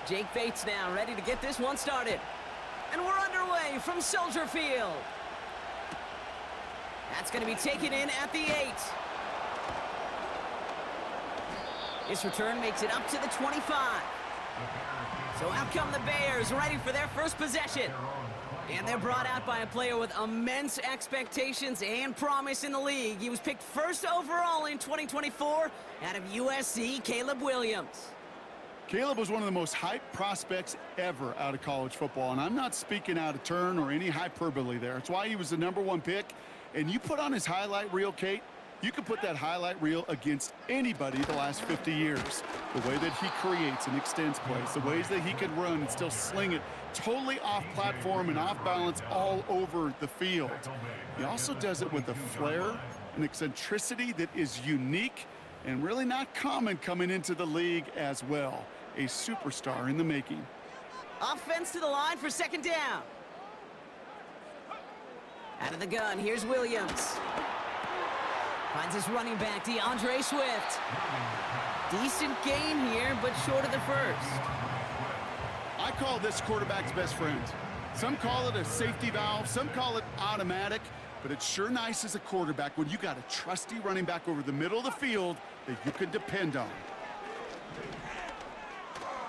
Jake Bates now ready to get this one started. And we're underway from Soldier Field. That's going to be taken in at the 8. This return makes it up to the 25. So out come the Bears, ready for their first possession. And they're brought out by a player with immense expectations and promise in the league. He was picked first overall in 2024 out of USC, Caleb Williams. Caleb was one of the most hyped prospects ever out of college football, and I'm not speaking out of turn or any hyperbole there. It's why he was the #1 pick. And you put on his highlight reel, Kate, you can put that highlight reel against anybody the last 50 years. The way that he creates and extends plays, the ways that he can run and still sling it totally off platform and off balance all over the field. He also does it with a flair and eccentricity that is unique and really not common coming into the league as well. A superstar in the making. Offense to the line for second down. Out of the gun, here's Williams. Finds his running back, DeAndre Swift. Decent gain here, but short of the first. I call this quarterback's best friend. Some call it a safety valve, some call it automatic, but it's sure nice as a quarterback when you got a trusty running back over the middle of the field that you can depend on.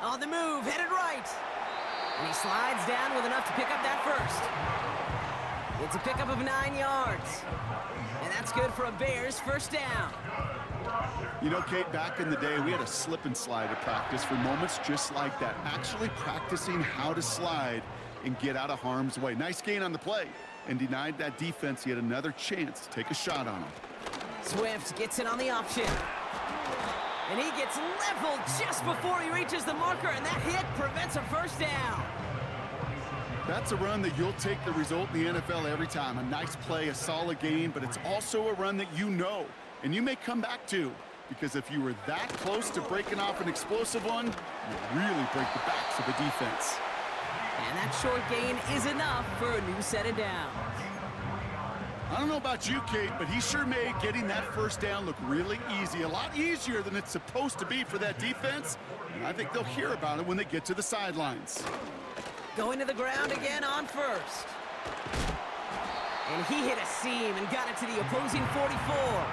On the move, headed right. And he slides down with enough to pick up that first. It's a pickup of 9 yards. And that's good for a Bears first down. You know, Kate, back in the day, we had a slip and slide at practice for moments just like that. Actually practicing how to slide and get out of harm's way. Nice gain on the play and denied that defense yet another chance to take a shot on him. Swift gets it on the option. And he gets leveled just before he reaches the marker, and that hit prevents a first down. That's a run that you'll take the result in the NFL every time. A nice play, a solid gain, but it's also a run that you know, and you may come back to, because if you were that close to breaking off an explosive one, you really break the backs of the defense. And that short gain is enough for a new set of downs. I don't know about you, Kate, but he sure made getting that first down look really easy, a lot easier than it's supposed to be for that defense, and I think they'll hear about it when they get to the sidelines. Going to the ground again on first. And he hit a seam and got it to the opposing 44.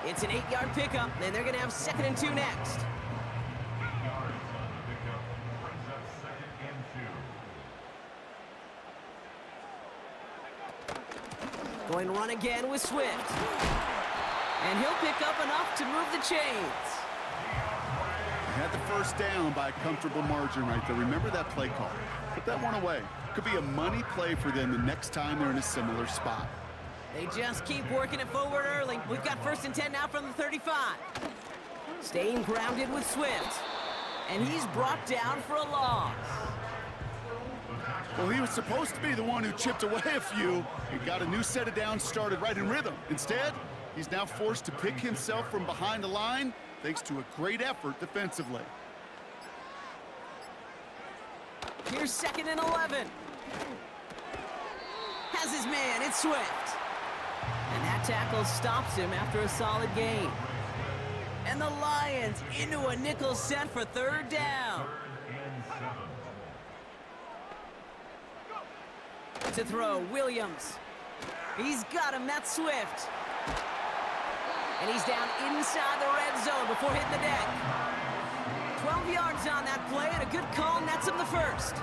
It's an 8-yard pickup, and they're going to have 2nd and 2 next. Going to run again with Swift. And he'll pick up enough to move the chains. Had the first down by a comfortable margin right there. Remember that play call. Put that one away. Could be a money play for them the next time they're in a similar spot. They just keep working it forward early. We've got 1st and 10 now from the 35. Staying grounded with Swift. And he's brought down for a loss. Well, he was supposed to be the one who chipped away a few and got a new set of downs started right in rhythm. Instead, he's now forced to pick himself from behind the line thanks to a great effort defensively. Here's 2nd and 11. Has his man, it's Swift. And that tackle stops him after a solid gain. And the Lions into a nickel set for 3rd down. To throw, Williams. He's got him, that's Swift. And he's down inside the red zone before hitting the deck. 12 yards on that play, and a good call nets him the first.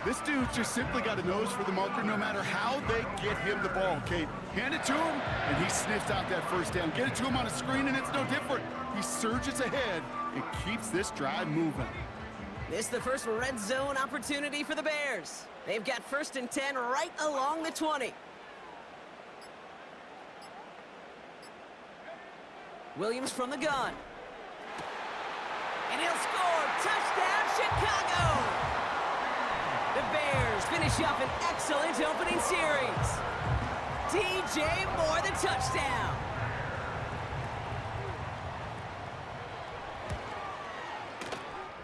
This dude's just simply got a nose for the marker no matter how they get him the ball, Kate. Hand it to him, and he sniffs out that first down. Get it to him on a screen, and it's no different. He surges ahead and keeps this drive moving. This is the first red zone opportunity for the Bears. They've got 1st and 10 right along the 20. Williams from the gun. And he'll score. Touchdown, Chicago! The Bears finish up an excellent opening series. DJ Moore, the touchdown.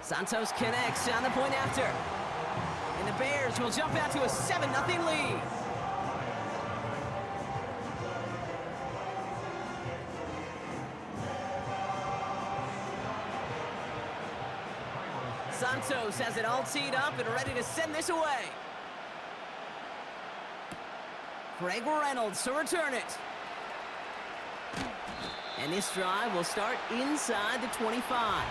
Santos connects on the point after. And the Bears will jump out to a 7-0 lead. Santos has it all teed up and ready to send this away. Craig Reynolds to return it. And this drive will start inside the 25.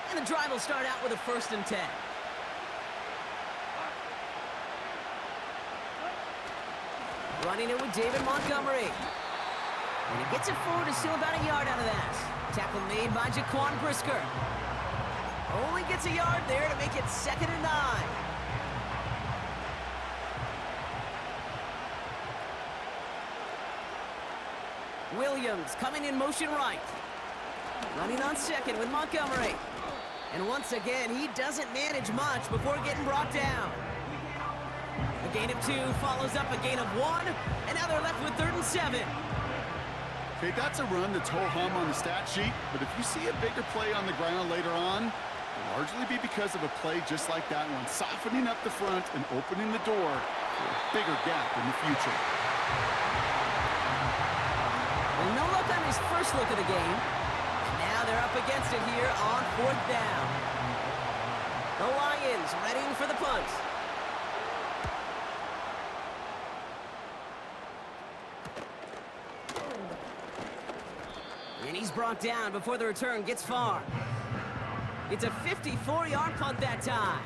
And the drive will start out with a 1st and 10. Running it with David Montgomery. And he gets it forward to steal about a yard out of that. Tackle made by Jaquan Brisker. Only gets a yard there to make it 2nd and 9. Williams coming in motion right. Running on 2nd with Montgomery. And once again, he doesn't manage much before getting brought down. A gain of 2 follows up a gain of 1, and now they're left with 3rd and 7. Okay, that's a run that's ho-hum on the stat sheet, but if you see a bigger play on the ground later on, it'll largely be because of a play just like that one, softening up the front and opening the door for a bigger gap in the future. Well, no luck on his first look of the game. And now they're up against it here on 4th down. The Lions readying for the punt. And he's brought down before the return gets far. It's a 54-yard punt that time.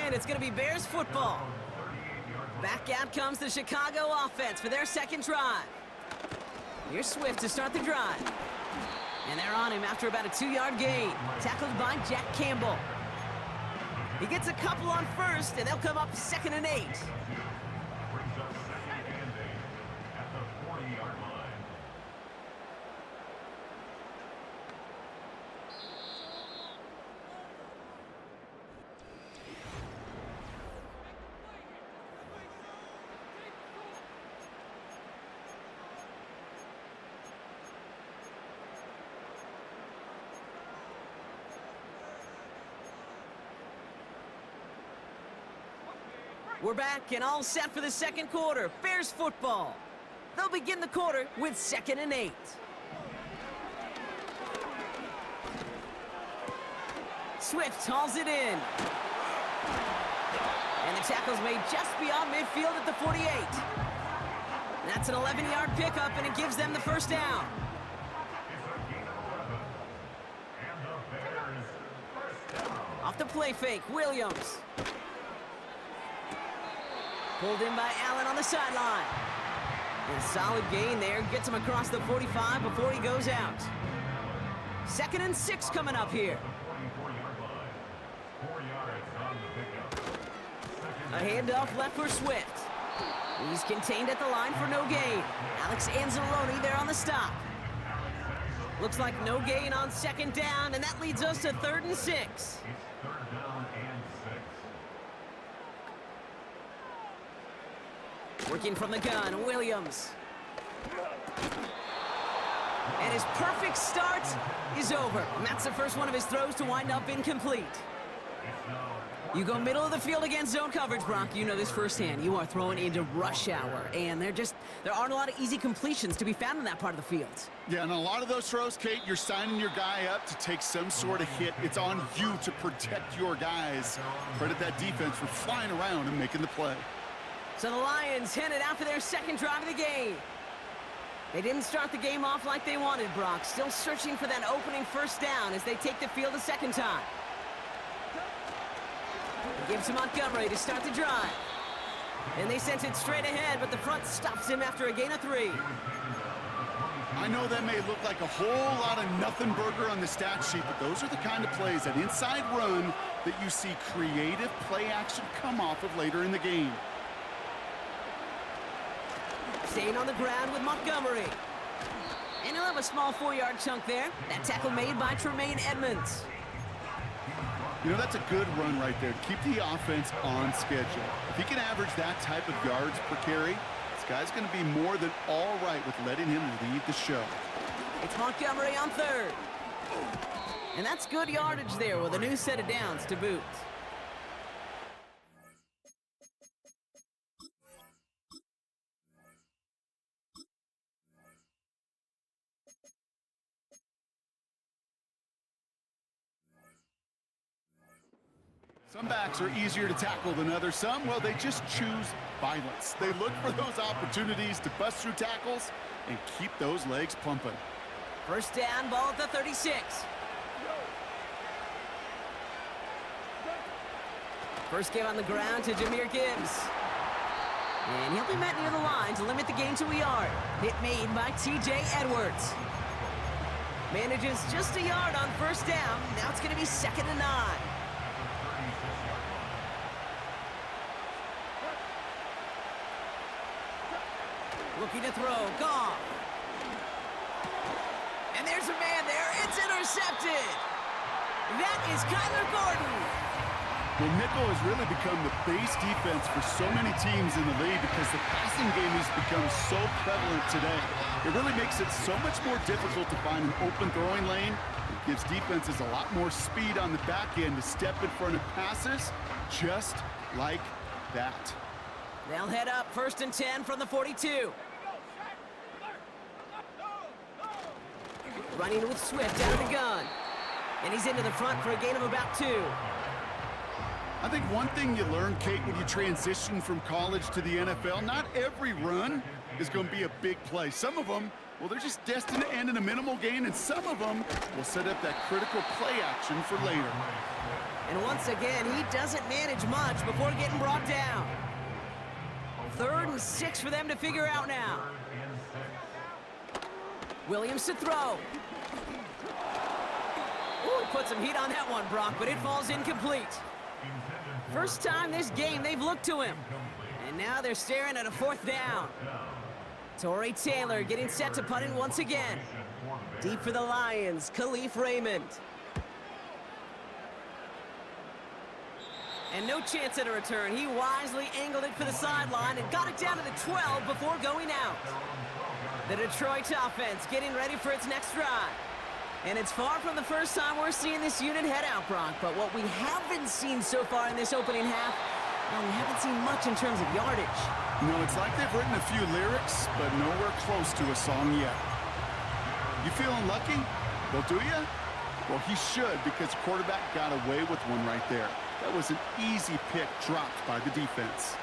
And it's going to be Bears football. Back out comes the Chicago offense for their 2nd drive. Here's Swift to start the drive. And they're on him after about a 2-yard gain. Tackled by Jack Campbell. He gets a couple on 1st, and they'll come up 2nd and 8. We're back and all set for the 2nd quarter. Bears football. They'll begin the quarter with 2nd and 8. Swift hauls it in. And the tackle's made just beyond midfield at the 48. That's an 11-yard pickup, and it gives them the 1st down. Off the play fake, Williams. Pulled in by Allen on the sideline. And a solid gain there. Gets him across the 45 before he goes out. 2nd and 6 coming up here. A handoff left for Swift. He's contained at the line for no gain. Alex Anzalone there on the stop. Looks like no gain on 2nd down, and that leads us to 3rd and 6. Working from the gun, Williams. And his perfect start is over. And that's the first one of his throws to wind up incomplete. You go middle of the field against zone coverage, Brock. You know this firsthand. You are throwing into rush hour. And there aren't a lot of easy completions to be found in that part of the field. Yeah, and a lot of those throws, Kate, you're signing your guy up to take some sort of hit. It's on you to protect your guys. Credit that defense for flying around and making the play. So the Lions headed out for their 2nd drive of the game. They didn't start the game off like they wanted, Brock. Still searching for that opening 1st down as they take the field a 2nd time. Gives to Montgomery to start the drive. And they sent it straight ahead, but the front stops him after a gain of 3. I know that may look like a whole lot of nothing burger on the stat sheet, but those are the kind of plays, that inside run, that you see creative play action come off of later in the game. Staying on the ground with Montgomery. And he'll have a small 4-yard chunk there. That tackle made by Tremaine Edmonds. You know, that's a good run right there to keep the offense on schedule. If he can average that type of yards per carry, this guy's going to be more than all right with letting him lead the show. It's Montgomery on 3rd. And that's good yardage there with a new set of downs to boot. Some backs are easier to tackle than others. Some, well, they just choose violence. They look for those opportunities to bust through tackles and keep those legs pumping. First down, ball at the 36. First game on the ground to Jahmyr Gibbs. And he'll be met near the line to limit the gain to a yard. Hit made by T.J. Edwards. Manages just a yard on first down. Now it's going to be 2nd and 9. Looking to throw, Goff. And there's a man there. It's intercepted. That is Kyler Gordon. Well, nickel has really become the base defense for so many teams in the league because the passing game has become so prevalent today. It really makes it so much more difficult to find an open throwing lane. It gives defenses a lot more speed on the back end to step in front of passes just like that. They'll head up 1st and 10 from the 42. Running with Swift out of the gun. And he's into the front for a gain of about 2. I think one thing you learn, Kate, when you transition from college to the NFL, not every run is going to be a big play. Some of them, well, they're just destined to end in a minimal gain, and some of them will set up that critical play action for later. And once again, he doesn't manage much before getting brought down. 3rd and 6 for them to figure out now. Williams to throw. Ooh, put some heat on that one, Brock, but it falls incomplete. First time this game they've looked to him. And now they're staring at a 4th down. Torrey Taylor getting set to punt it once again. Deep for the Lions, Khalif Raymond. And no chance at a return. He wisely angled it for the sideline and got it down to the 12 before going out. The Detroit offense getting ready for its next drive. And it's far from the first time we're seeing this unit head out, Brock. But what we haven't seen so far in this opening half, well, we haven't seen much in terms of yardage. No, it's like they've written a few lyrics, but nowhere close to a song yet. You feeling lucky? Well, do you? Well, he should, because the quarterback got away with one right there. That was an easy pick dropped by the defense.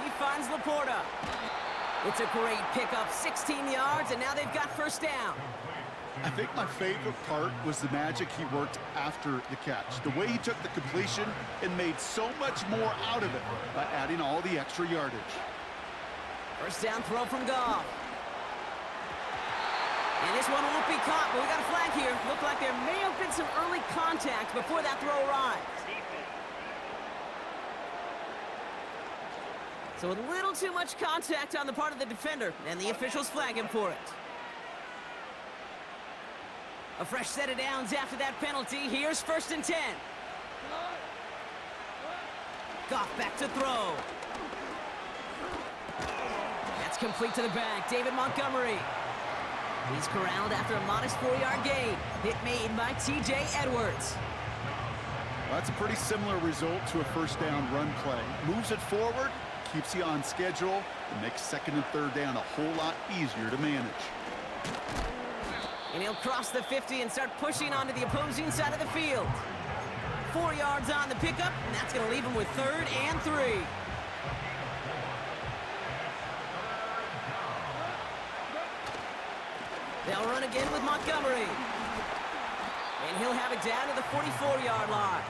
He finds Laporta. It's a great pickup, 16 yards, and now they've got first down. I think my favorite part was the magic he worked after the catch. The way he took the completion and made so much more out of it by adding all the extra yardage. First down throw from Goff. And this one won't be caught, but we got a flag here. Looked like there may have been some early contact before that throw arrived. So a little too much contact on the part of the defender, and the officials flag him for it. A fresh set of downs after that penalty. Here's 1st and 10. Goff back to throw. That's complete to the back. David Montgomery. He's corralled after a modest 4-yard gain. Hit made by T.J. Edwards. Well, that's a pretty similar result to a first down run play. Moves it forward, keeps you on schedule, and makes 2nd and 3rd down a whole lot easier to manage. And he'll cross the 50 and start pushing onto the opposing side of the field. 4 yards on the pickup, and that's going to leave him with 3rd and 3. They'll run again with Montgomery. And he'll have it down to the 44-yard line.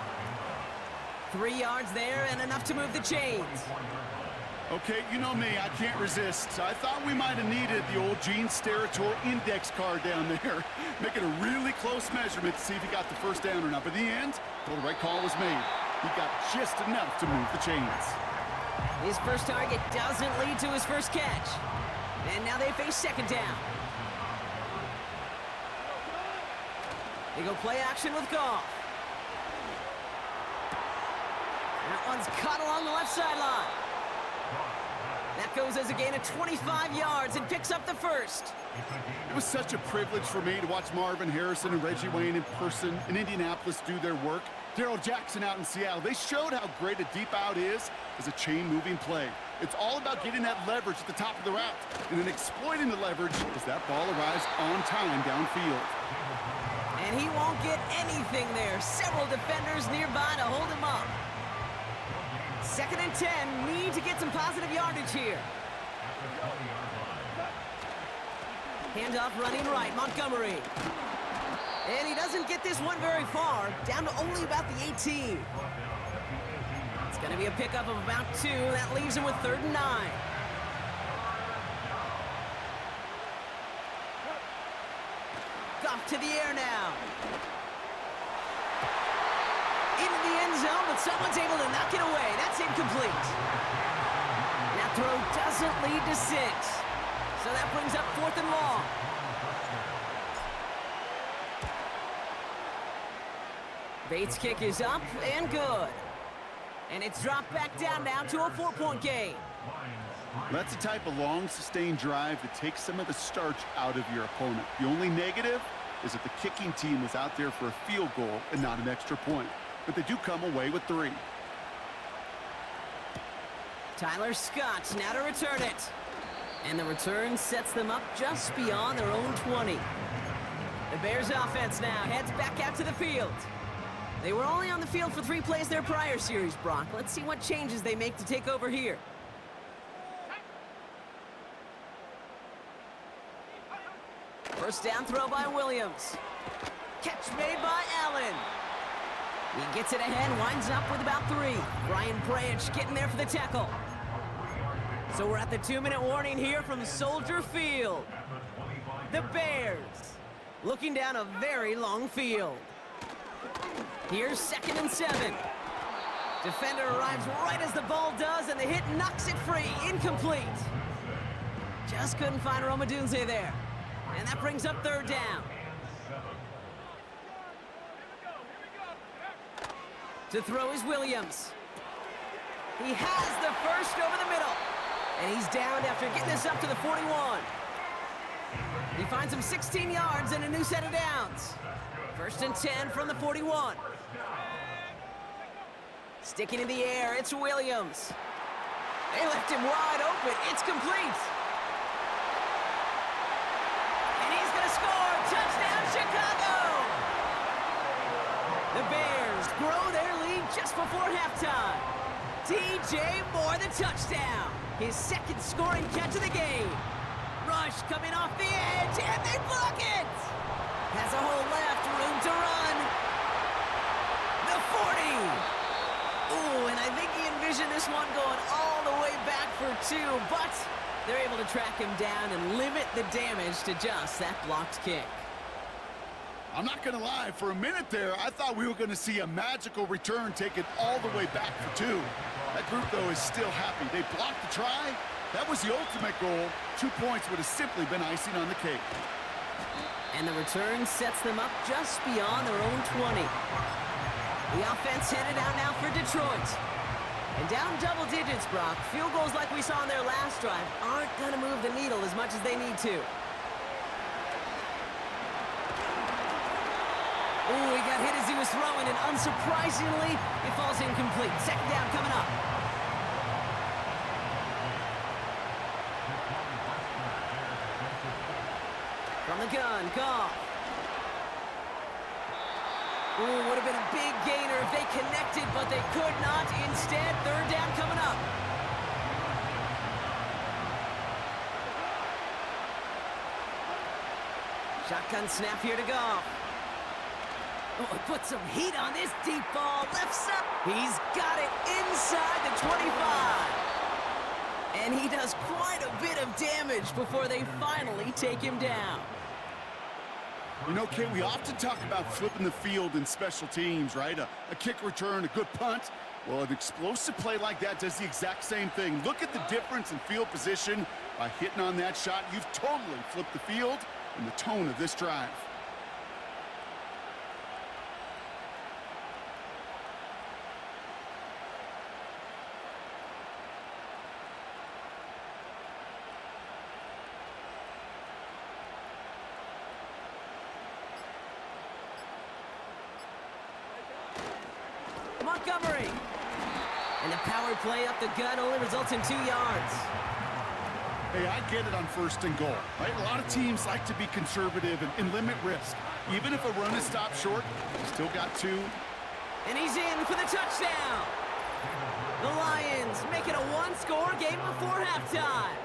3 yards there and enough to move the chains. Okay, you know me, I can't resist. I thought we might have needed the old Gene Steratore index card down there, making a really close measurement to see if he got the first down or not. But in the end, well, the right call was made. He got just enough to move the chains. His first target doesn't lead to his first catch. And now they face 2nd down. They go play action with Goff. That one's caught along the left sideline. That goes as a gain of 25 yards and picks up the first. It was such a privilege for me to watch Marvin Harrison and Reggie Wayne in person in Indianapolis do their work. Darrell Jackson out in Seattle. They showed how great a deep out is as a chain-moving play. It's all about getting that leverage at the top of the route and then exploiting the leverage as that ball arrives on time downfield. And he won't get anything there. Several defenders nearby to hold him up. 2nd and 10. Need to get some positive yardage here. Handoff running right. Montgomery. And he doesn't get this one very far. Down to only about the 18. It's going to be a pickup of about 2. That leaves him with 3rd and 9. Off to the air now. Into the end zone, but someone's able to knock it away. That's incomplete. That throw doesn't lead to 6. So that brings up 4th and long. Bates' kick is up and good. And it's dropped back down now to a 4-point game. That's the type of long, sustained drive that takes some of the starch out of your opponent. The only negative is that the kicking team was out there for a field goal and not an extra point. But they do come away with 3. Tyler Scott now to return it. And the return sets them up just beyond their own 20. The Bears offense now heads back out to the field. They were only on the field for 3 plays their prior series, Brock. Let's see what changes they make to take over here. First down throw by Williams. Catch made by Allen. He gets it ahead, winds up with about 3. Brian Branch getting there for the tackle. So we're at the 2-minute warning here from Soldier Field. The Bears looking down a very long field. Here's 2nd and 7. Defender arrives right as the ball does, and the hit knocks it free. Incomplete. Just couldn't find Romadunze there. And that brings up 3rd down. To throw is Williams. He has the first over the middle. And he's downed after getting this up to the 41. He finds him 16 yards and a new set of downs. 1st and 10 from the 41. Sticking in the air, it's Williams. They left him wide open. It's complete. And he's going to score. Touchdown, Chicago! The Bears grow their lead just before halftime. DJ Moore, the touchdown. His 2nd scoring catch of the game. Rush coming off the edge, and they block it! Has a hole left, room to run. The 40. Ooh, and I think he envisioned this one going all the way back for 2, but they're able to track him down and limit the damage to just that blocked kick. I'm not going to lie, for a minute there, I thought we were going to see a magical return take it all the way back for 2. That group, though, is still happy. They blocked the try. That was the ultimate goal. 2 points would have simply been icing on the cake. And the return sets them up just beyond their own 20. The offense headed out now for Detroit. And down double digits, Brock. Field goals like we saw in their last drive aren't going to move the needle as much as they need to. Ooh, he got hit as he was throwing, and unsurprisingly, it falls incomplete. 2nd down coming up. From the gun, Goff. Ooh, would have been a big gainer if they connected, but they could not. Instead, 3rd down coming up. Shotgun snap here to Goff. Oh, put some heat on this deep ball. Left side. He's got it inside the 25. And he does quite a bit of damage before they finally take him down. You know, Kate, we often talk about flipping the field in special teams, right? A kick return, a good punt. Well, an explosive play like that does the exact same thing. Look at the difference in field position. By hitting on that shot, you've totally flipped the field and the tone of this drive. Montgomery. And the power play up the gut only results in 2 yards. Hey, I get it on 1st and goal, right? A lot of teams like to be conservative and limit risk. Even if a run is stopped short, still got 2. And he's in for the touchdown. The Lions make it a one-score game before halftime.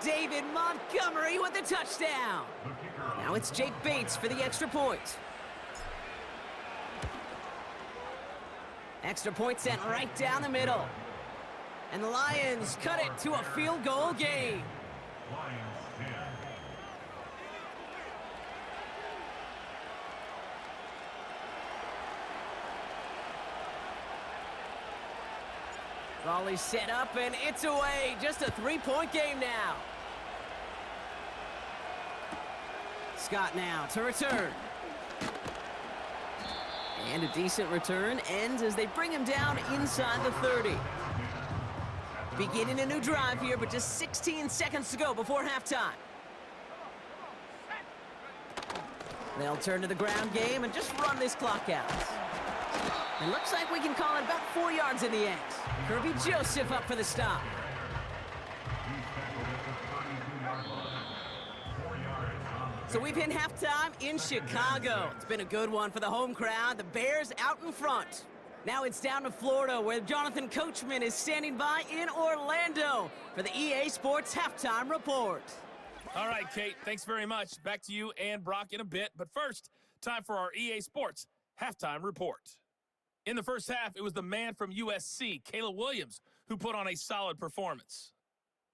David Montgomery with the touchdown. Now it's Jake Bates for the extra point. Extra point sent right down the middle. And the Lions cut it to a field goal game. Volley set up, and it's away. Just a 3-point game now. Scott now to return. And a decent return ends as they bring him down inside the 30. Beginning a new drive here, but just 16 seconds to go before halftime. They'll turn to the ground game and just run this clock out. It looks like we can call it about 4 yards in the end. Kirby Joseph up for the stop. So we've hit halftime in Chicago. It's been a good one for the home crowd. The Bears out in front. Now it's down to Florida, where Jonathan Coachman is standing by in Orlando for the EA Sports Halftime Report. All right, Kate, thanks very much. Back to you and Brock in a bit. But first, time for our EA Sports Halftime Report. In the first half, it was the man from USC, Caleb Williams, who put on a solid performance.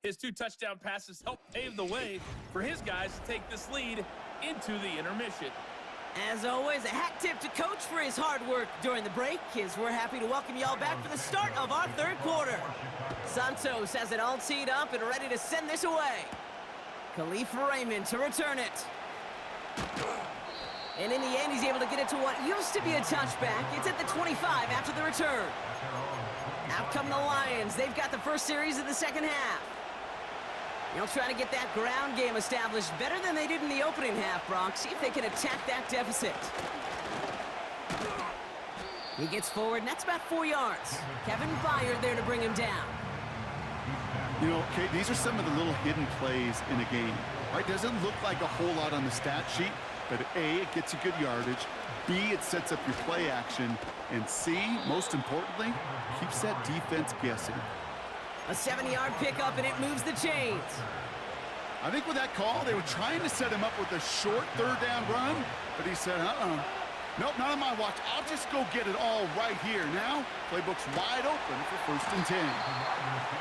His 2 touchdown passes helped pave the way for his guys to take this lead into the intermission. As always, a hat tip to Coach for his hard work during the break, as we're happy to welcome y'all back for the start of our 3rd quarter. Santos has it all teed up and ready to send this away. Khalif Raymond to return it. And in the end, he's able to get it to what used to be a touchback. It's at the 25 after the return. Out come the Lions. They've got the first series of the second half. They'll try to get that ground game established better than they did in the opening half, Brock. See if they can attack that deficit. He gets forward, and that's about 4 yards. Kevin Byard there to bring him down. You know, Kate, these are some of the little hidden plays in a game. Right? Doesn't look like a whole lot on the stat sheet, but A, it gets you good yardage. B, it sets up your play action. And C, most importantly, keeps that defense guessing. A 7-yard pickup, and it moves the chains. I think with that call, they were trying to set him up with a short 3rd down run, but he said, nope, not on my watch. I'll just go get it all right here. Now, playbook's wide open for 1st and 10.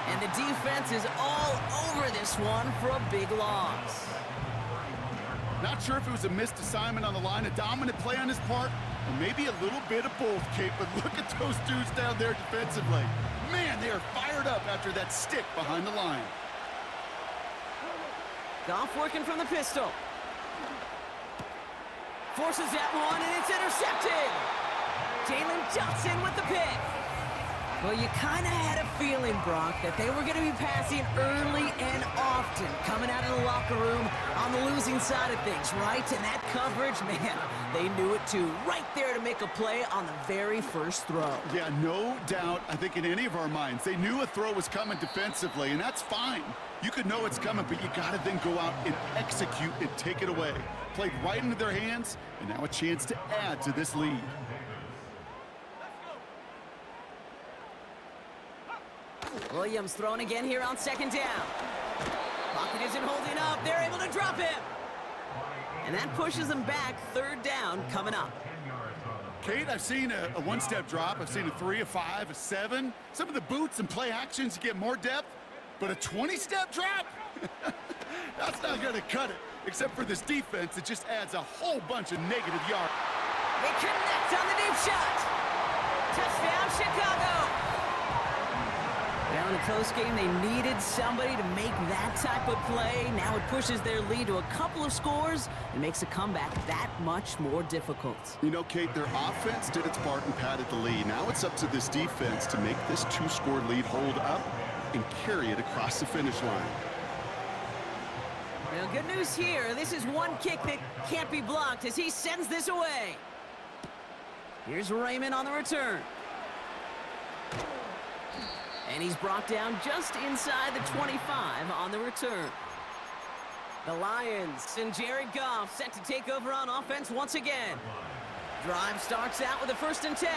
And the defense is all over this one for a big loss. Not sure if it was a missed assignment on the line, a dominant play on his part, or maybe a little bit of both, Kate, but look at those dudes down there defensively. Man, they are fired up after that stick behind the line. Goff working from the pistol. Forces that one, and it's intercepted. Jalen Johnson with the pick. Well, you kind of had a feeling, Brock, that they were going to be passing early and often, coming out of the locker room on the losing side of things, right? And that coverage, man, they knew it too. Right there to make a play on the very first throw. Yeah, no doubt, I think in any of our minds, they knew a throw was coming defensively, and that's fine. You could know it's coming, but you got to then go out and execute and take it away. Played right into their hands, and now a chance to add to this lead. Williams throwing again here on 2nd down. Pocket isn't holding up. They're able to drop him. And that pushes them back. 3rd down coming up. Kate, I've seen a 1-step drop. I've seen a 3, a 5, a 7. Some of the boots and play actions, you get more depth. But a 20-step drop? That's not going to cut it. Except for this defense, it just adds a whole bunch of negative yards. They connect on the deep shot. Touchdown, Chicago. Now in the close game, they needed somebody to make that type of play. Now it pushes their lead to a couple of scores and makes a comeback that much more difficult. You know, Kate, their offense did its part and padded the lead. Now it's up to this defense to make this 2-score lead hold up and carry it across the finish line. Well, good news here. This is one kick that can't be blocked as he sends this away. Here's Raymond on the return. And he's brought down just inside the 25 on the return. The Lions and Jared Goff set to take over on offense once again. Drive starts out with a 1st and 10.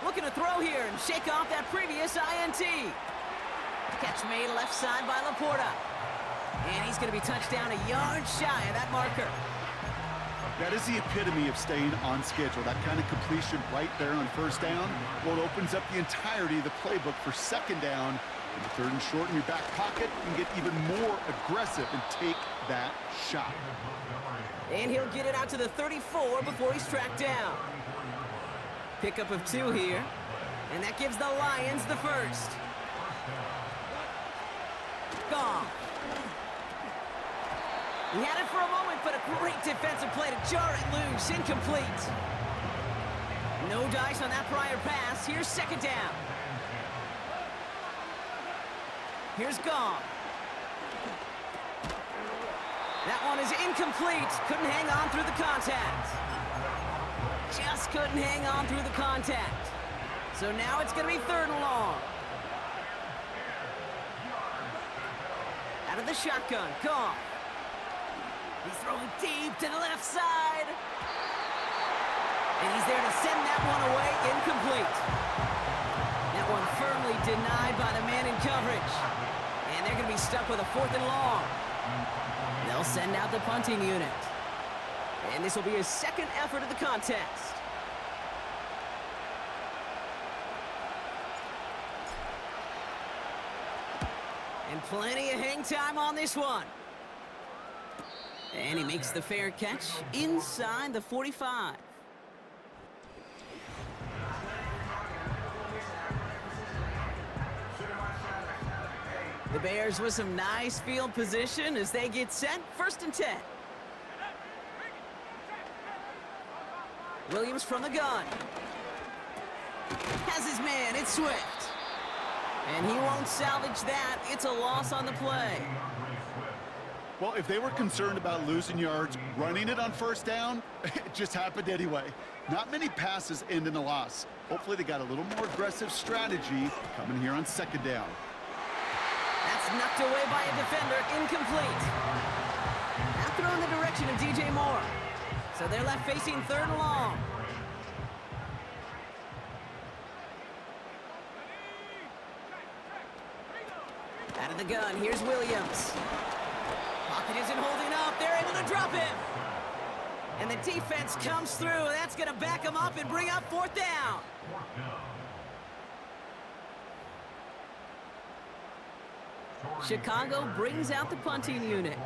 Looking to throw here and shake off that previous INT. Catch made left side by Laporta. And he's going to be touched down a yard shy of that marker. That is the epitome of staying on schedule. That kind of completion right there on 1st down. Well, it opens up the entirety of the playbook for 2nd down. And the 3rd and short in your back pocket, you can get even more aggressive and take that shot. And he'll get it out to the 34 before he's tracked down. Pickup of 2 here. And that gives the Lions the 1st. Goff. He had it for a moment, but a great defensive play to jar it loose. Incomplete. No dice on that prior pass. Here's 2nd down. Here's Goff. That one is incomplete. Couldn't hang on through the contact. Just couldn't hang on through the contact. So now it's going to be 3rd and long. Out of the shotgun, Goff. He's throwing deep to the left side. And he's there to send that one away. Incomplete. That one firmly denied by the man in coverage. And they're going to be stuck with a 4th and long. They'll send out the punting unit. And this will be his 2nd effort of the contest. And plenty of hang time on this one. And he makes the fair catch inside the 45. The Bears with some nice field position as they get set. 1st and 10. Williams from the gun. Has his man. It's Swift. And he won't salvage that. It's a loss on the play. Well, if they were concerned about losing yards, running it on 1st down, it just happened anyway. Not many passes end in a loss. Hopefully they got a little more aggressive strategy coming here on 2nd down. That's knocked away by a defender. Incomplete. Now thrown in the direction of DJ Moore. So they're left facing 3rd and long. Out of the gun, here's Williams. Pocket isn't holding up. They're able to drop him. And the defense comes through. That's going to back him up and bring up 4th down. Chicago brings out the punting unit.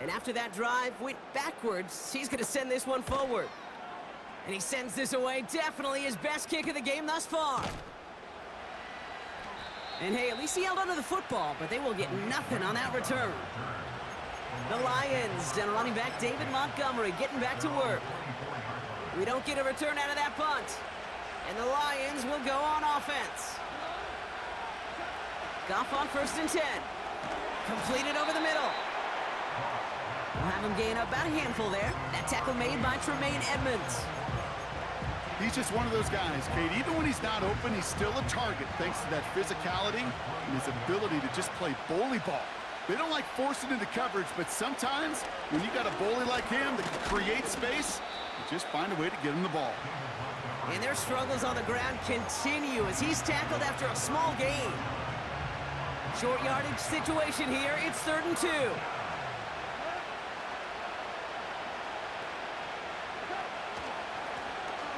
And after that drive went backwards, he's going to send this one forward. And he sends this away. Definitely his best kick of the game thus far. And hey, at least he held onto the football, but they will get nothing on that return. The Lions and running back David Montgomery getting back to work. We don't get a return out of that punt. And the Lions will go on offense. Goff on 1st and 10. Completed over the middle. We'll have him gain up about a handful there. That tackle made by Tremaine Edmonds. He's just one of those guys, Kate. Even when he's not open, he's still a target thanks to that physicality and his ability to just play bully ball. They don't like forcing into coverage, but sometimes when you got a bully like him that can create space, you just find a way to get him the ball. And their struggles on the ground continue as he's tackled after a small gain. Short yardage situation here. It's 3rd and 2.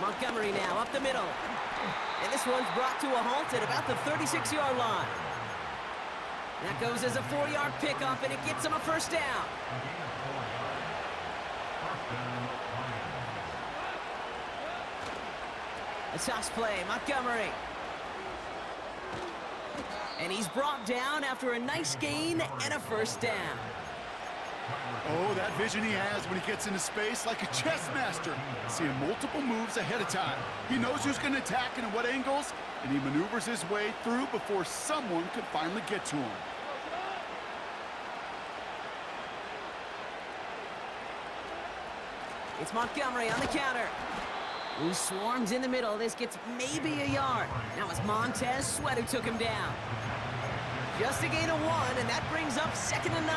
Montgomery now up the middle. And this one's brought to a halt at about the 36-yard line. That goes as a 4-yard pickup, and it gets him a 1st down. A toss play, Montgomery. And he's brought down after a nice gain and a 1st down. Oh, that vision he has when he gets into space like a chess master. Seeing multiple moves ahead of time. He knows who's going to attack and at what angles, and he maneuvers his way through before someone could finally get to him. It's Montgomery on the counter. He swarms in the middle. This gets maybe a yard. That was Montez Sweat who took him down. Just a gain of 1, and that brings up 2nd and 9.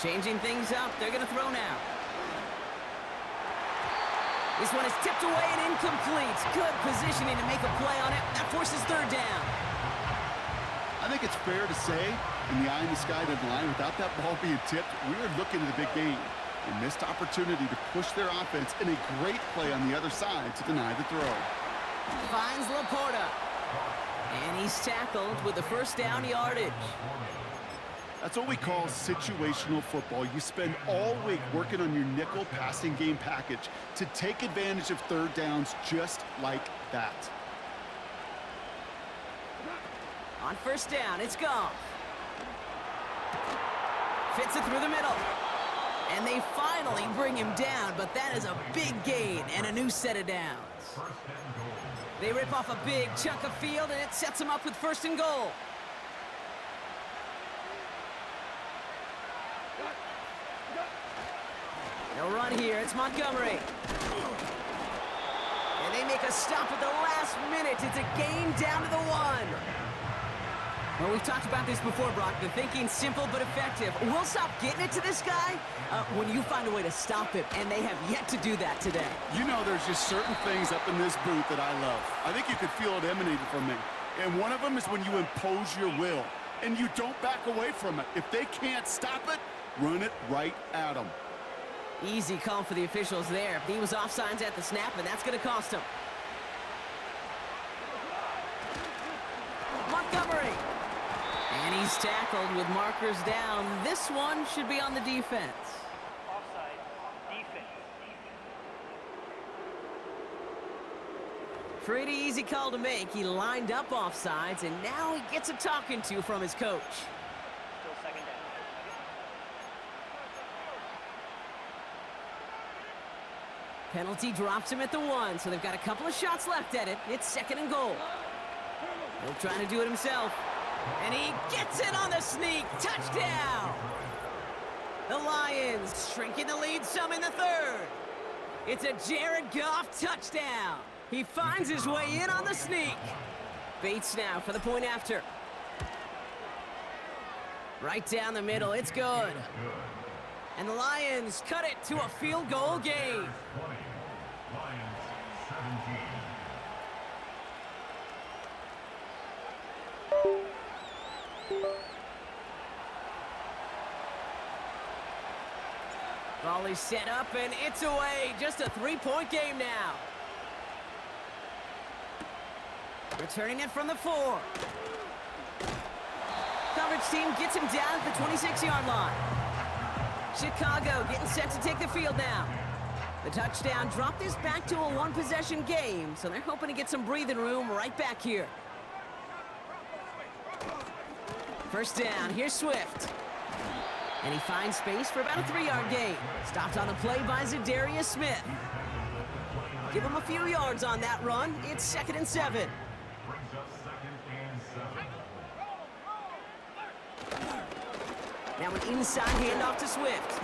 Changing things up. They're going to throw now. This one is tipped away and incomplete. Good positioning to make a play on it. That forces 3rd down. I think it's fair to say, in the eye in the sky doesn't lie, without that ball being tipped, we were looking at the big game. A missed opportunity to push their offense and a great play on the other side to deny the throw. Finds Laporta. And he's tackled with the 1st down yardage. That's what we call situational football. You spend all week working on your nickel passing game package to take advantage of 3rd downs just like that. On 1st down, it's Goff. Fits it through the middle. And they finally bring him down, but that is a big gain and a new set of downs. They rip off a big chunk of field, and it sets them up with 1st and goal. They'll run here. It's Montgomery. And they make a stop at the last minute. It's a gain down to the 1. Well, we've talked about this before, Brock. The thinking's simple but effective. We'll stop getting it to this guy when you find a way to stop him, and they have yet to do that today. You know, there's just certain things up in this booth that I love. I think you could feel it emanating from me. And one of them is when you impose your will, and you don't back away from it. If they can't stop it, run it right at them. Easy call for the officials there. He was offsides at the snap, and that's going to cost him. Montgomery. And he's tackled with markers down. This one should be on the defense. Offside. Defense. Pretty easy call to make. He lined up offsides, and now he gets a talking to from his coach. Still 2nd down. Penalty drops him at the 1, so they've got a couple of shots left at it. It's 2nd and goal. He'll try to do it himself. And he gets it on the sneak. Touchdown! The Lions shrinking the lead some in the 3rd. It's a Jared Goff touchdown. He finds his way in on the sneak. Bates now for the point after. Right down the middle. It's good. And the Lions cut it to a field goal game. Volley set up, and it's away. Just a 3-point game now. Returning it from the 4. Coverage team gets him down at the 26-yard line. Chicago getting set to take the field now. The touchdown dropped this back to a 1-possession game, so they're hoping to get some breathing room right back here. 1st down, here's Swift. And he finds space for about a 3-yard gain. Stopped on the play by Zadarius Smith. Give him a few yards on that run. It's 2nd and 7. Now an inside handoff to Swift.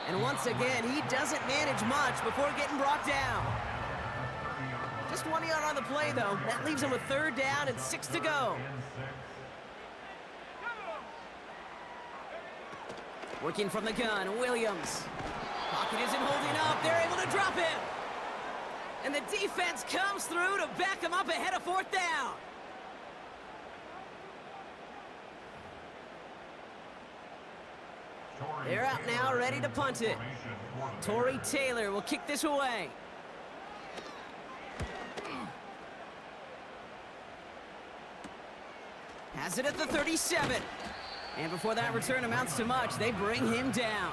And once again, he doesn't manage much before getting brought down. Just 1 yard on the play, though. That leaves him with 3rd down and 6 to go. Working from the gun, Williams. Pocket isn't holding up. They're able to drop him. And the defense comes through to back him up ahead of 4th down. They're out now, ready to punt it. Torrey Taylor will kick this away. Has it at the 37. And before that return amounts to much, they bring him down.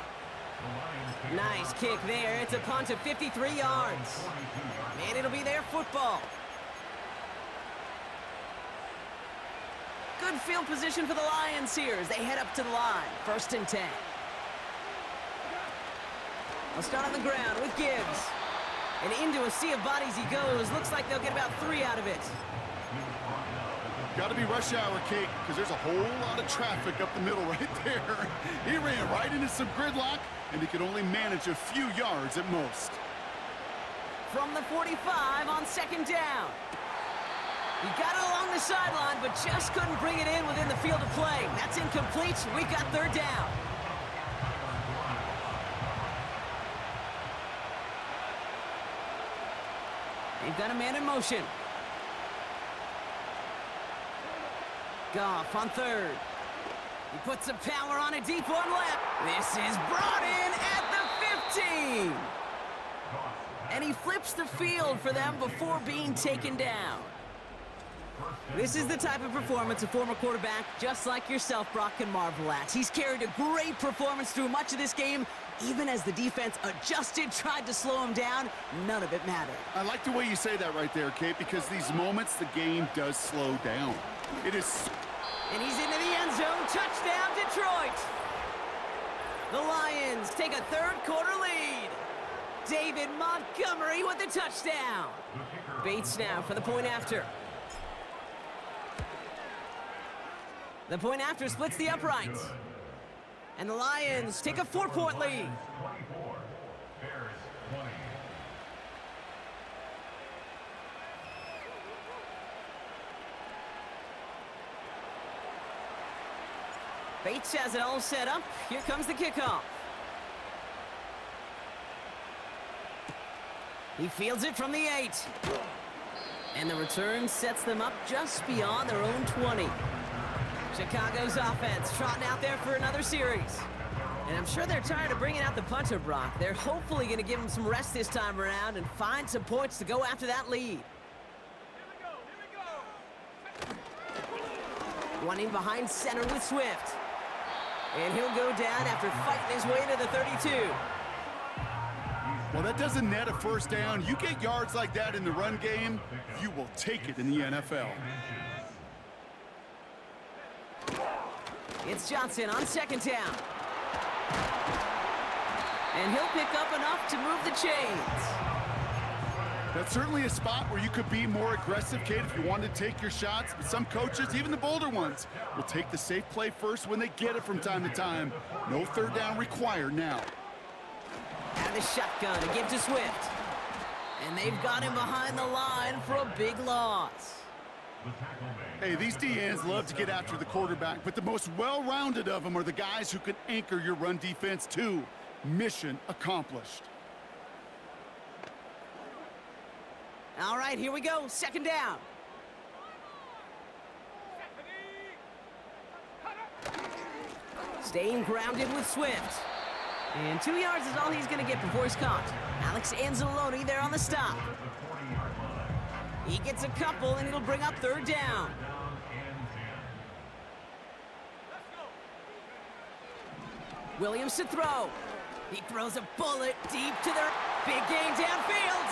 Nice kick there. It's a punt of 53 yards. And it'll be their football. Good field position for the Lions here as they head up to the line. 1st and 10. They'll start on the ground with Gibbs. And into a sea of bodies he goes. Looks like they'll get about 3 out of it. Got to be rush hour, Kate, because there's a whole lot of traffic up the middle right there. He ran right into some gridlock, and he could only manage a few yards at most. From the 45 on second down. He got it along the sideline, but just couldn't bring it in within the field of play. That's incomplete. We've got third down. They've got a man in motion. Goff on third. He puts some power on it deep on left. This is brought in at the 15. And he flips the field for them before being taken down. This is the type of performance a former quarterback just like yourself, Brock, can marvel at. He's carried a great performance through much of this game. Even as the defense adjusted, tried to slow him down, none of it mattered. I like the way you say that right there, Kate, because these moments the game does slow down. It is... And he's into the end zone. Touchdown, Detroit. The Lions take a third quarter lead. David Montgomery with the touchdown. Bates now for the point after. The point after splits the uprights. And the Lions take a 4-point lead. Bates has it all set up. Here comes the kickoff. He fields it from the 8. And the return sets them up just beyond their own 20. Chicago's offense trotting out there for another series. And I'm sure they're tired of bringing out the punter, Brock. They're hopefully going to give him some rest this time around and find some points to go after that lead. One in behind center with Swift. And he'll go down after fighting his way to the 32. Well, that doesn't net a first down. You get yards like that in the run game, you will take it in the NFL. It's Johnson on second down. And he'll pick up enough to move the chains. That's certainly a spot where you could be more aggressive, Kate, if you wanted to take your shots. But some coaches, even the bolder ones, will take the safe play first when they get it from time to time. No third down required now. Out of the shotgun to give to Swift. And they've got him behind the line for a big loss. Hey, these DNs love to get after the quarterback, but the most well-rounded of them are the guys who can anchor your run defense too. Mission accomplished. All right, here we go. Second down. Staying grounded with Swift. And 2 yards is all he's going to get before he's caught. Alex Anzalone there on the stop. He gets a couple, and it'll bring up third down. Williams to throw. He throws a bullet deep to their big game downfield.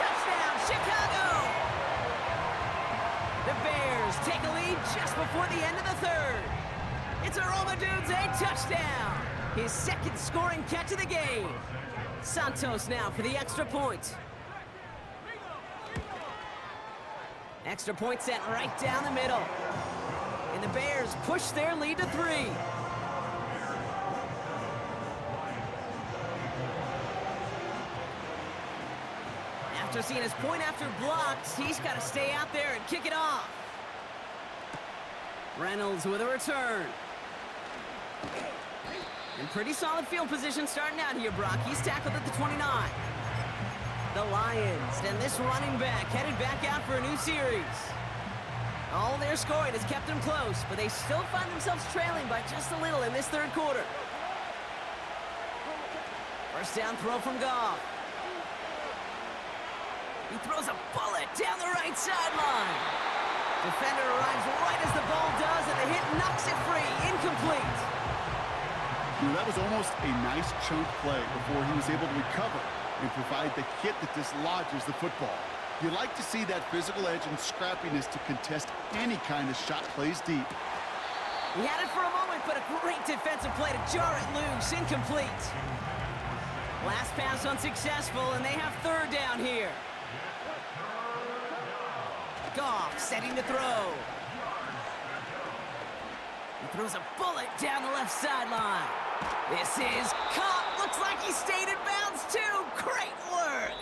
Touchdown, Chicago! The Bears take a lead just before the end of the third. It's a Romadudes a touchdown. His second scoring catch of the game. Santos now for the extra point. Extra point set right down the middle. And the Bears push their lead to 3. After seeing his point after blocked, he's got to stay out there and kick it off. Reynolds with a return. In pretty solid field position starting out here, Brock. He's tackled at the 29. The Lions and this running back headed back out for a new series. All their scoring has kept them close, but they still find themselves trailing by just a little in this third quarter. First down throw from Goff. He throws a bullet down the right sideline. Defender arrives right as the ball does, and the hit knocks it free. Incomplete. That was almost a nice chunk play before he was able to recover and provide the hit that dislodges the football. You like to see that physical edge and scrappiness to contest any kind of shot plays deep. He had it for a moment, but a great defensive play to jar it loose. Incomplete. Last pass unsuccessful, and they have third down here. Goff setting to throw. He throws a bullet down the left sideline. This is caught. Looks like he stayed in bounds too. Great work.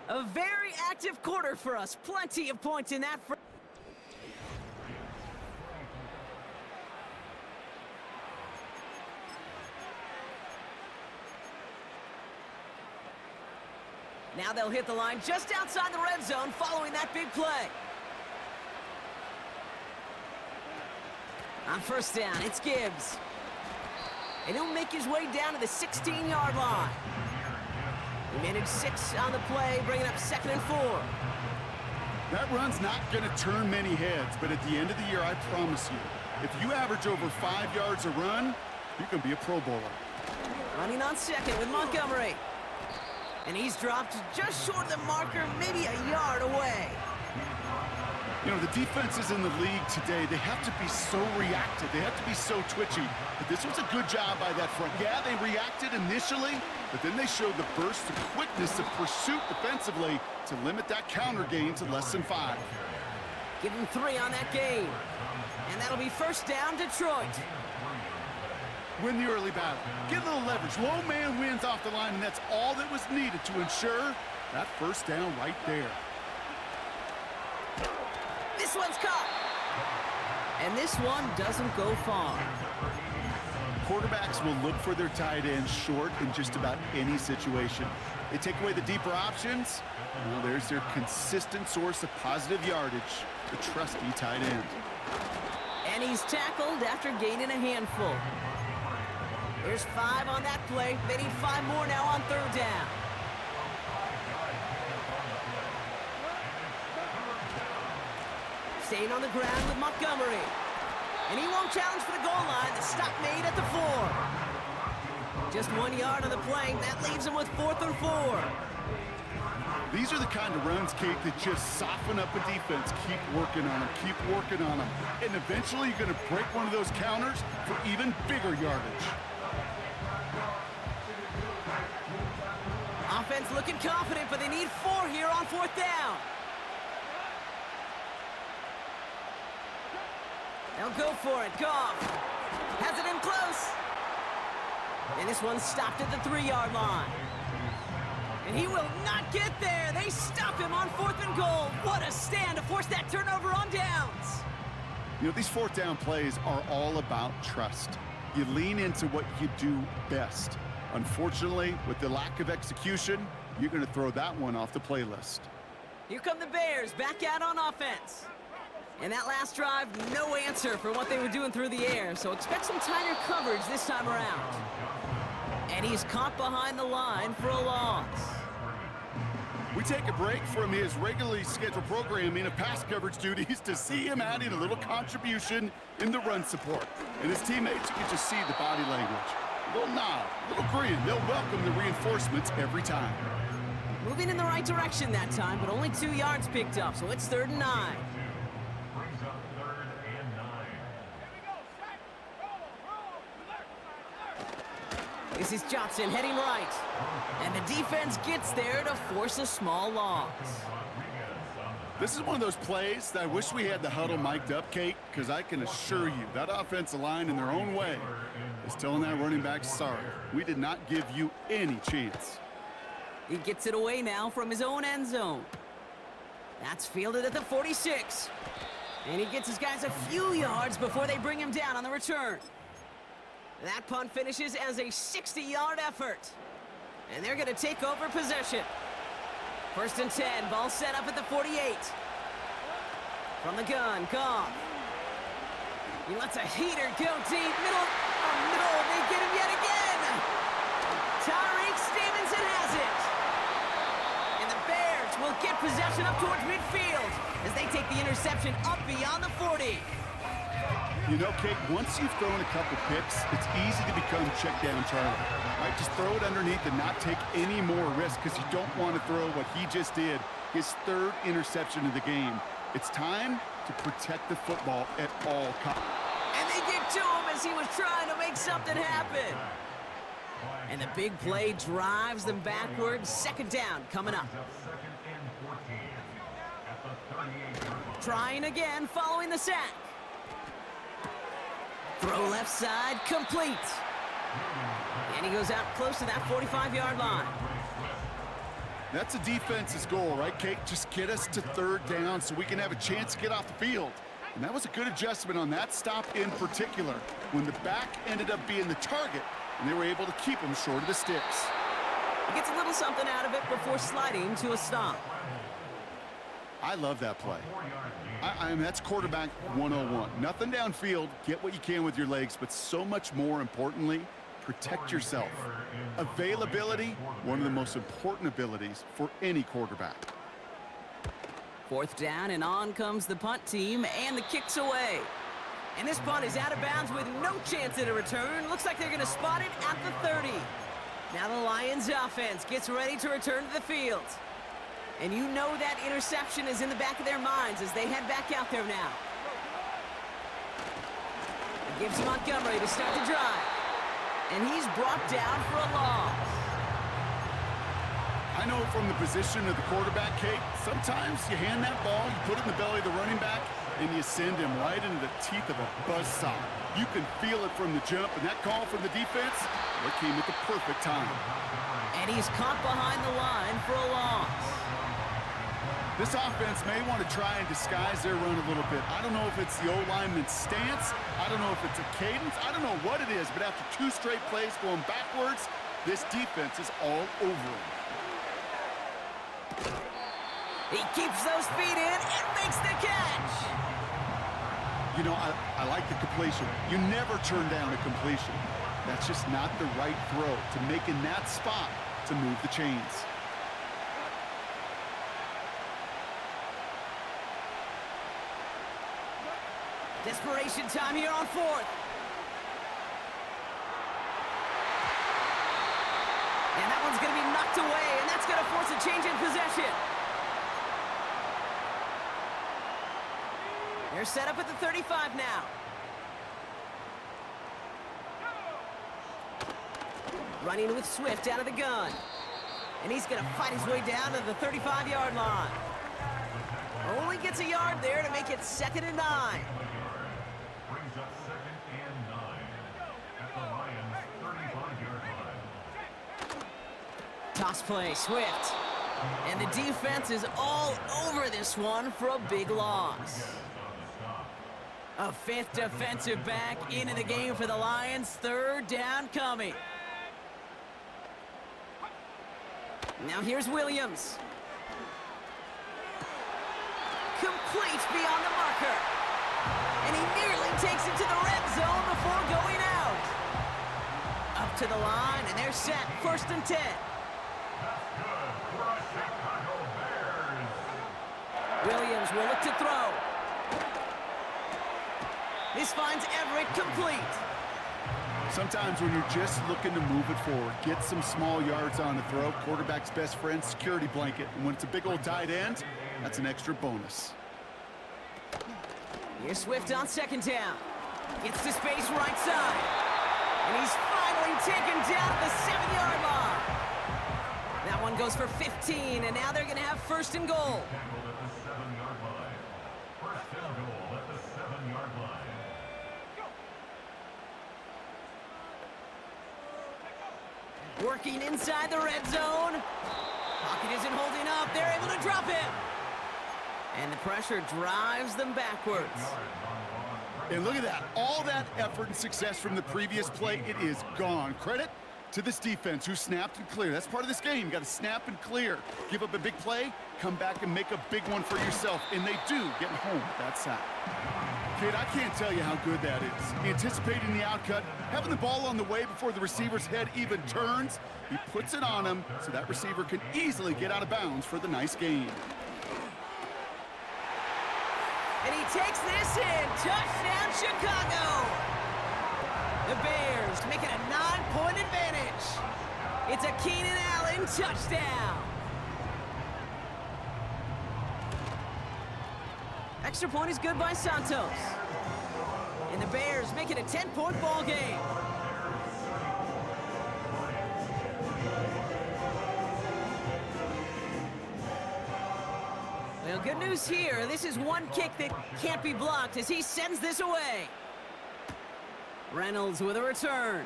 A very active quarter for us. Plenty of points in that. Now they'll hit the line just outside the red zone following that big play. On first down, it's Gibbs. And he'll make his way down to the 16-yard line. He managed 6 on the play, bringing up 2nd and 4. That run's not going to turn many heads, but at the end of the year, I promise you, if you average over 5 yards a run, you can be a Pro Bowler. Running on second with Montgomery. And he's dropped just short of the marker, maybe a yard away. You know, the defenses in the league today, they have to be so reactive. They have to be so twitchy. But this was a good job by that front. Yeah, they reacted initially, but then they showed the burst of quickness of pursuit defensively to limit that counter gain to less than 5. Give him 3 on that game. And that'll be first down, Detroit. Win the early battle. Get a little leverage. Low man wins off the line, and that's all that was needed to ensure that first down right there. This one's caught. And this one doesn't go far. Quarterbacks will look for their tight ends short in just about any situation. They take away the deeper options. Well, there's their consistent source of positive yardage, the trusty tight end. And he's tackled after gaining a handful. There's 5 on that play. They need 5 more now on third down. Staying on the ground with Montgomery. And he won't challenge for the goal line. The stop made at the 4. Just 1 yard on the play. That leaves him with 4th and 4. These are the kind of runs, Kate, that just soften up a defense. Keep working on them. Keep working on them. And eventually you're going to break one of those counters for even bigger yardage. Offense looking confident, but they need 4 here on 4th down. They'll go for it. Goff has it in close. And this one's stopped at the 3-yard line. And he will not get there. They stop him on 4th and goal. What a stand to force that turnover on downs. You know, these 4th down plays are all about trust. You lean into what you do best. Unfortunately, with the lack of execution, you're going to throw that one off the playlist. Here come the Bears back out on offense. And that last drive, no answer for what they were doing through the air, so expect some tighter coverage this time around. And he's caught behind the line for a loss. We take a break from his regularly scheduled programming of pass coverage duties to see him adding a little contribution in the run support. And his teammates, you can just see the body language. A little nod, a little grin. They'll welcome the reinforcements every time. Moving in the right direction that time, but only 2 yards picked up, so it's 3rd and 9. This is Johnson heading right. And the defense gets there to force a small loss. This is one of those plays that I wish we had the huddle mic'd up, Kate, because I can assure you that offensive line in their own way is telling that running back, sorry, we did not give you any chance. He gets it away now from his own end zone. That's fielded at the 46. And he gets his guys a few yards before they bring him down on the return. That punt finishes as a 60-yard effort. And they're going to take over possession. 1st and 10, ball set up at the 48. From the gun, Goff. He lets a heater go deep. Middle. Oh, no, they get him yet again. Tyreek Stevenson has it. And the Bears will get possession up towards midfield as they take the interception up beyond the 40. You know, Kate, once you've thrown a couple picks, it's easy to become check down Charlie. Right, just throw it underneath and not take any more risk because you don't want to throw what he just did, his 3rd interception of the game. It's time to protect the football at all costs. And they get to him as he was trying to make something happen. And the big play drives them backwards. 2nd down coming up. Trying again following the sack. Throw left side, complete. And he goes out close to that 45-yard line. That's a defense's goal, right, Kate? Just get us to third down so we can have a chance to get off the field. And that was a good adjustment on that stop in particular, when the back ended up being the target, and they were able to keep him short of the sticks. He gets a little something out of it before sliding to a stop. I love that play. I mean, that's quarterback 101. Nothing downfield, get what you can with your legs, but so much more importantly, protect yourself. Availability, one of the most important abilities for any quarterback. Fourth down, and on comes the punt team, and the kick's away. And this punt is out of bounds with no chance at a return. Looks like they're going to spot it at the 30. Now the Lions offense gets ready to return to the field. And you know that interception is in the back of their minds as they head back out there now. It gives Montgomery to start the drive. And he's brought down for a loss. I know from the position of the quarterback, Kate, sometimes you hand that ball, you put it in the belly of the running back, and you send him right into the teeth of a buzzsaw. You can feel it from the jump, and that call from the defense, it came at the perfect time. And he's caught behind the line for a loss. This offense may want to try and disguise their run a little bit. I don't know if it's the O-lineman's stance. I don't know if it's a cadence. I don't know what it is, but after 2 straight plays going backwards, this defense is all over him. He keeps those feet in and makes the catch. You know, I like the completion. You never turn down a completion. That's just not the right throw to make in that spot to move the chains. Desperation time here on fourth. And that one's going to be knocked away, and that's going to force a change in possession. They're set up at the 35 now. Running with Swift out of the gun. And he's going to fight his way down to the 35-yard line. Only gets a yard there to make it 2nd and 9. Brings up 2nd and 9 at the Lions' 35-yard line. Toss play, Swift. And the defense is all over this one for a big loss. A 5th defensive back into the game for the Lions. 3rd down coming. Now here's Williams. Complete beyond the marker. And he nearly takes it to the red zone before going out. Up to the line, and they're set. 1st and 10. Williams will look to throw. This finds Everett complete. Sometimes when you're just looking to move it forward, get some small yards on the throw, quarterback's best friend, security blanket. And when it's a big old tight end, that's an extra bonus. Here's Swift on 2nd down. Gets to space right side. And he's finally taken down at the 7-yard line. That one goes for 15, and now they're going to have 1st and goal. Working inside the red zone. Pocket isn't holding up. They're able to drop him. And the pressure drives them backwards. And look at that. All that effort and success from the previous play, it is gone. Credit to this defense who snapped and cleared. That's part of this game. You got to snap and clear. Give up a big play, come back and make a big one for yourself. And they do, getting home with that sack. Kate, I can't tell you how good that is. Anticipating the outcut, having the ball on the way before the receiver's head even turns. He puts it on him so that receiver can easily get out of bounds for the nice gain. And he takes this in. Touchdown, Chicago. The Bears make it a 9-point advantage. It's a Keenan Allen touchdown. Extra point is good by Santos. And the Bears make it a 10-point ball game. Well, good news here. This is one kick that can't be blocked as he sends this away. Reynolds with a return.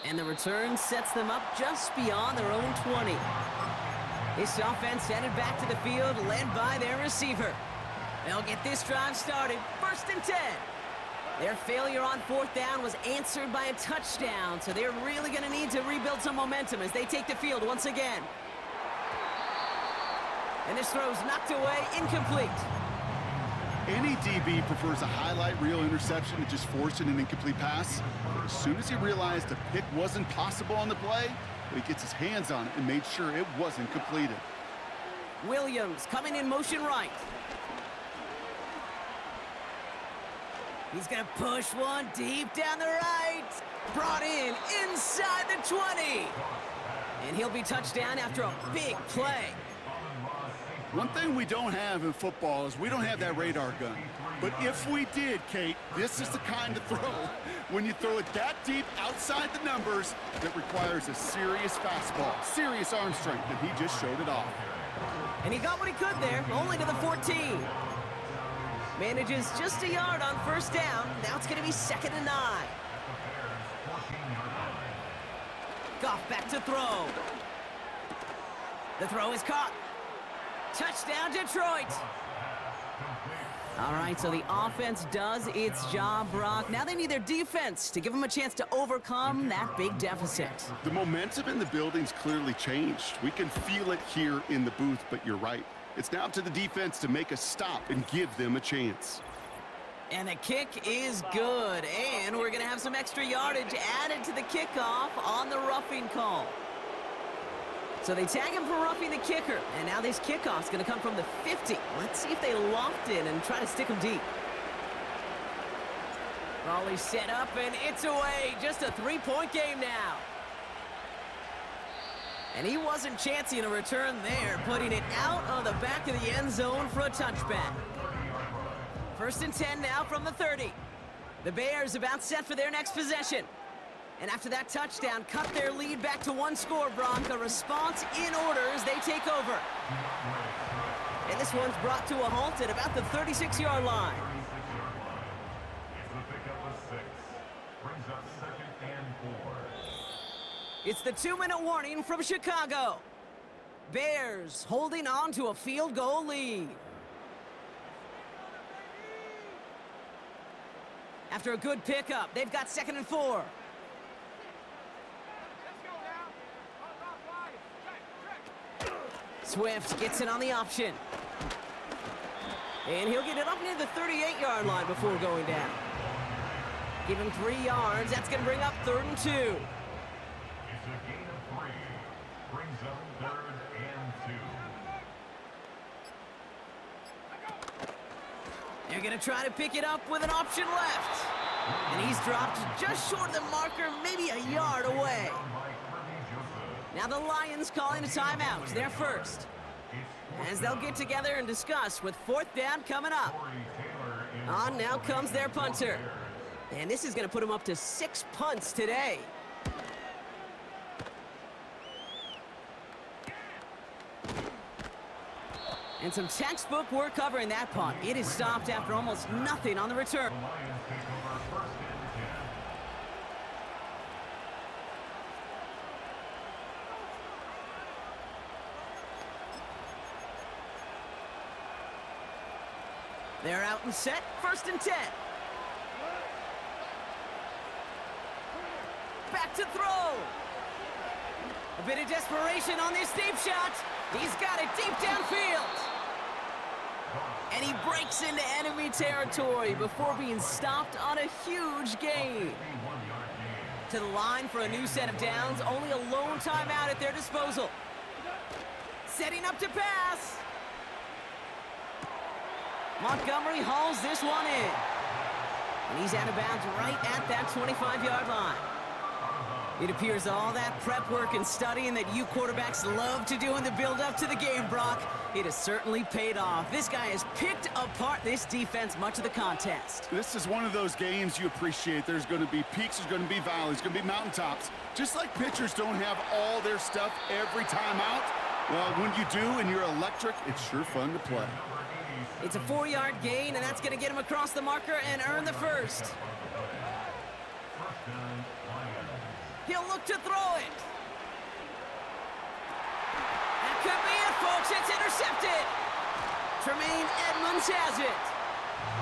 And the return sets them up just beyond their own 20. This offense headed back to the field, led by their receiver. They'll get this drive started. 1st and 10. Their failure on 4th down was answered by a touchdown, so they're really going to need to rebuild some momentum as they take the field once again. And this throw's knocked away, incomplete. Any DB prefers a highlight reel interception to just forcing an incomplete pass. But as soon as he realized a pick wasn't possible on the play, he gets his hands on it and made sure it wasn't completed. Williams coming in motion right. He's going to push one deep down the right. Brought in inside the 20. And he'll be touched down after a big play. One thing we don't have in football is we don't have that radar gun. But if we did, Kate, this is the kind of throw when you throw it that deep outside the numbers that requires a serious fastball, serious arm strength, and he just showed it off. And he got what he could there, only to the 14. Manages just a yard on 1st down. Now it's going to be 2nd and 9. Goff back to throw. The throw is caught. Touchdown, Detroit. All right, so the offense does its job, Brock. Now they need their defense to give them a chance to overcome that big deficit. The momentum in the building's clearly changed. We can feel it here in the booth, but you're right. It's now up to the defense to make a stop and give them a chance. And the kick is good, and we're going to have some extra yardage added to the kickoff on the roughing call. So they tag him for roughing the kicker, and now this kickoff's going to come from the 50. Let's see if they loft in and try to stick him deep. Raleigh set up, and it's away. Just a 3-point game now. And he wasn't chancing a return there, putting it out of the back of the end zone for a touchback. 1st and 10 now from the 30. The Bears about set for their next possession. And after that touchdown, cut their lead back to 1 score, Bronco. Response in order as they take over. And this one's brought to a halt at about the 36-yard line. It's the 2-minute warning from Chicago. Bears holding on to a field goal lead. After a good pickup, they've got 2nd and 4. Swift gets it on the option. And he'll get it up near the 38-yard line before going down. Give him 3 yards. That's going to bring up 3rd and 2. It's a gain of 3. Brings up 3rd and 2. They're going to try to pick it up with an option left. And he's dropped just short of the marker, maybe a yard away. Now the Lions calling a timeout. They're first. As they'll get together and discuss with 4th down coming up. On now comes their punter. And this is going to put him up to 6 punts today. And some textbook work covering that punt. It is stopped after almost nothing on the return. They're out and set. 1st and 10. Back to throw. A bit of desperation on this deep shot. He's got it deep downfield. And he breaks into enemy territory before being stopped on a huge gain. To the line for a new set of downs. Only a lone timeout at their disposal. Setting up to pass. Montgomery hauls this one in. And he's out of bounds right at that 25-yard line. It appears all that prep work and studying that you quarterbacks love to do in the build-up to the game, Brock, it has certainly paid off. This guy has picked apart this defense much of the contest. This is one of those games you appreciate. There's going to be peaks, there's going to be valleys, there's going to be mountaintops. Just like pitchers don't have all their stuff every time out, Well, when you do and you're electric, it's sure fun to play. It's a 4-yard gain, and that's going to get him across the marker and earn the first. He'll look to throw it. That could be it, folks. It's intercepted. Tremaine Edmonds has it.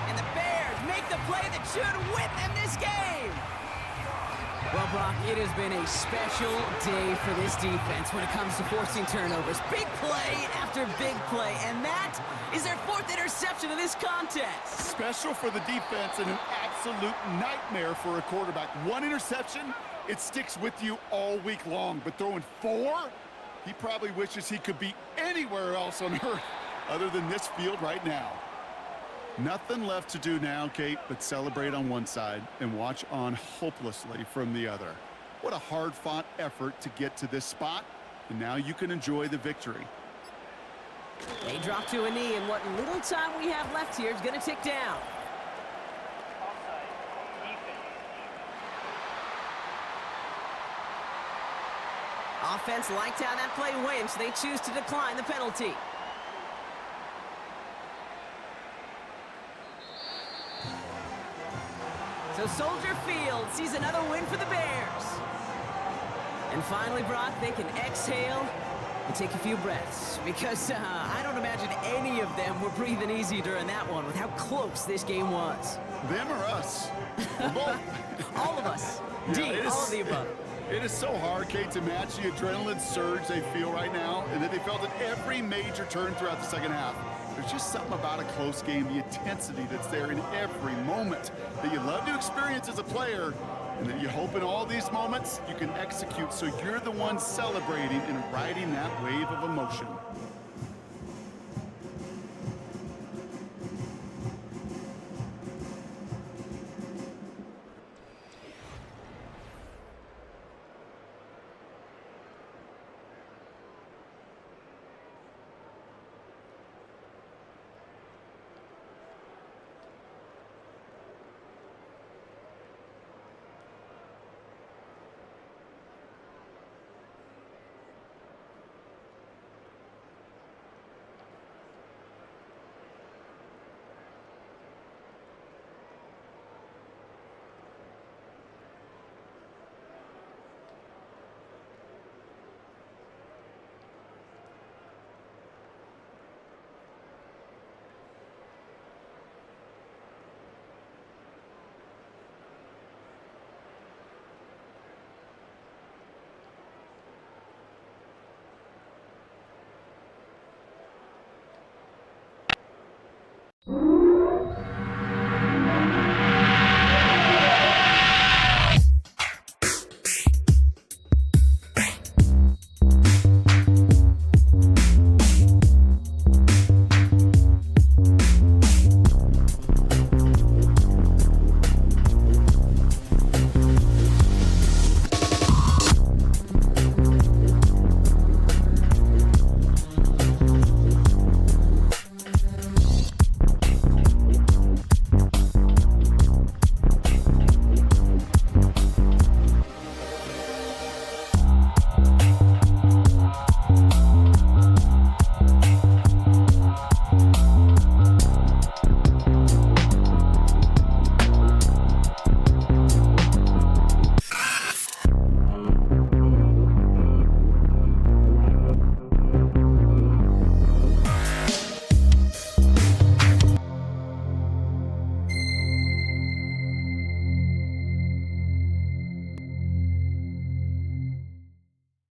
And the Bears make the play that should win them this game. Well, Brock, it has been a special day for this defense when it comes to forcing turnovers. Big play after big play, and that is their 4th interception of this contest. Special for the defense and an absolute nightmare for a quarterback. 1 interception, it sticks with you all week long, but throwing 4, he probably wishes he could be anywhere else on earth other than this field right now. Nothing left to do now, Kate, but celebrate on one side and watch on hopelessly from the other. What a hard-fought effort to get to this spot, and now you can enjoy the victory. They drop to a knee, and what little time we have left here is going to tick down. Offside. Defense. Offense liked how that play went, so they choose to decline the penalty. So Soldier Field sees another win for the Bears. And finally, Brock, they can exhale and take a few breaths, because I don't imagine any of them were breathing easy during that one with how close this game was. Them or us? We're both. All of us. Yeah, D, all of the above. It is so hard, Kate, to match the adrenaline surge they feel right now, and that they felt at every major turn throughout the second half. There's just something about a close game, the intensity that's there in every moment that you love to experience as a player, and that you hope in all these moments you can execute so you're the one celebrating and riding that wave of emotion.